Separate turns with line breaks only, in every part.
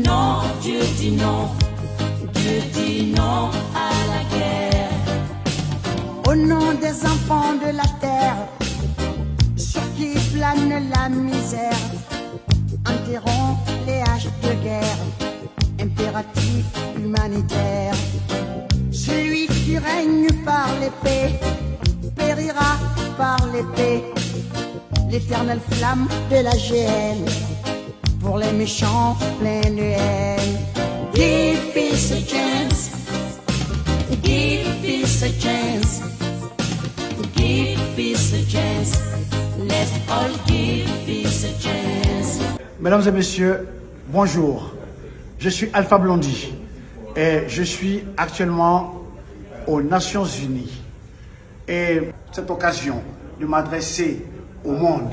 Non, Dieu dit non. Dieu dit non à la guerre.
Au nom des enfants de la terre, sur qui plane la misère, enterrons les haches de guerre, impératif humanitaire. Celui qui règne par l'épée périra par l'épée, l'éternelle flamme de la GN pour les méchants pleins de haine.
Give peace a chance. Give peace a chance. Give peace a chance. Let's all give peace a chance.
Mesdames et messieurs, bonjour. Je suis Alpha Blondy et je suis actuellement aux Nations Unies. Et cette occasion de m'adresser au monde,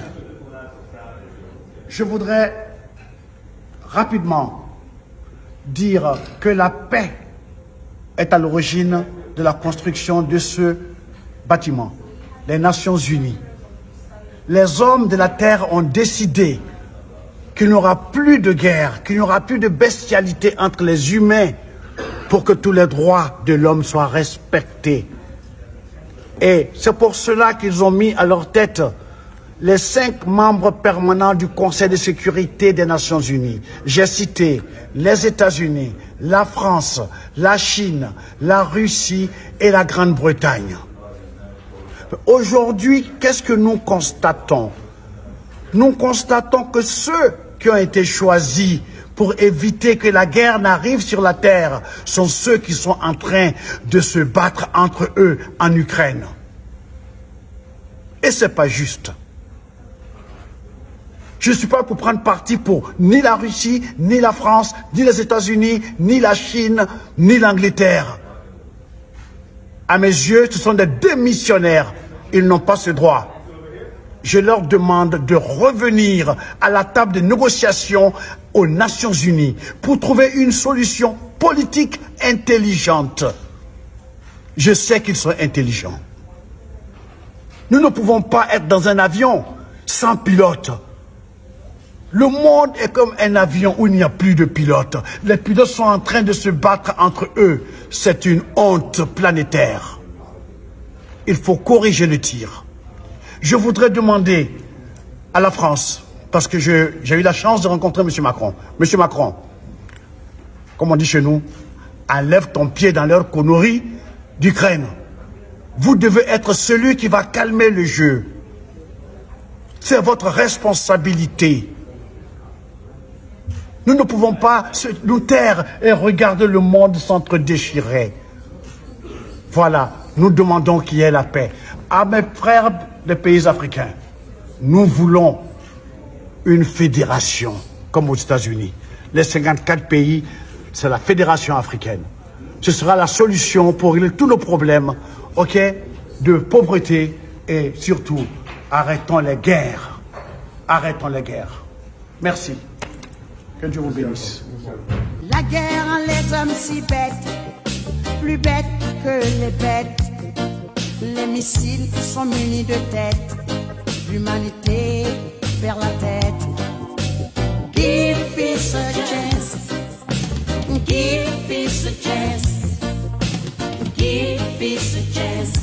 je voudrais rapidement dire que la paix est à l'origine de la construction de ce bâtiment, les Nations Unies. Les hommes de la terre ont décidé qu'il n'y aura plus de guerre, qu'il n'y aura plus de bestialité entre les humains pour que tous les droits de l'homme soient respectés. Et c'est pour cela qu'ils ont mis à leur tête les 5 membres permanents du Conseil de sécurité des Nations Unies. J'ai cité les États-Unis, la France, la Chine, la Russie et la Grande-Bretagne. Aujourd'hui, qu'est-ce que nous constatons? Nous constatons que ceux qui ont été choisis pour éviter que la guerre n'arrive sur la terre sont ceux qui sont en train de se battre entre eux en Ukraine. Et c'est pas juste. Je ne suis pas pour prendre parti pour ni la Russie, ni la France, ni les États-Unis, ni la Chine, ni l'Angleterre. À mes yeux, ce sont des démissionnaires. Ils n'ont pas ce droit. Je leur demande de revenir à la table de négociation aux Nations Unies pour trouver une solution politique intelligente. Je sais qu'ils sont intelligents. Nous ne pouvons pas être dans un avion sans pilote. Le monde est comme un avion où il n'y a plus de pilotes. Les pilotes sont en train de se battre entre eux. C'est une honte planétaire. Il faut corriger le tir. Je voudrais demander à la France, parce que j'ai eu la chance de rencontrer M. Macron. M. Macron, comme on dit chez nous, enlève ton pied dans leur connerie d'Ukraine. Vous devez être celui qui va calmer le jeu. C'est votre responsabilité. Nous ne pouvons pas nous taire et regarder le monde s'entre-déchirer. Voilà, nous demandons qu'il y ait la paix. À mes frères des pays africains, nous voulons une fédération, comme aux États-Unis. Les 54 pays, c'est la fédération africaine. Ce sera la solution pour régler tous nos problèmes, ok, de pauvreté et surtout, arrêtons les guerres. Arrêtons les guerres. Merci. Que Dieu vous bénisse.
La guerre rend les hommes si bêtes, plus bêtes que les bêtes. Les missiles sont munis de têtes, l'humanité perd la tête.
Give peace a chance. Give peace a chance. Give peace a chance.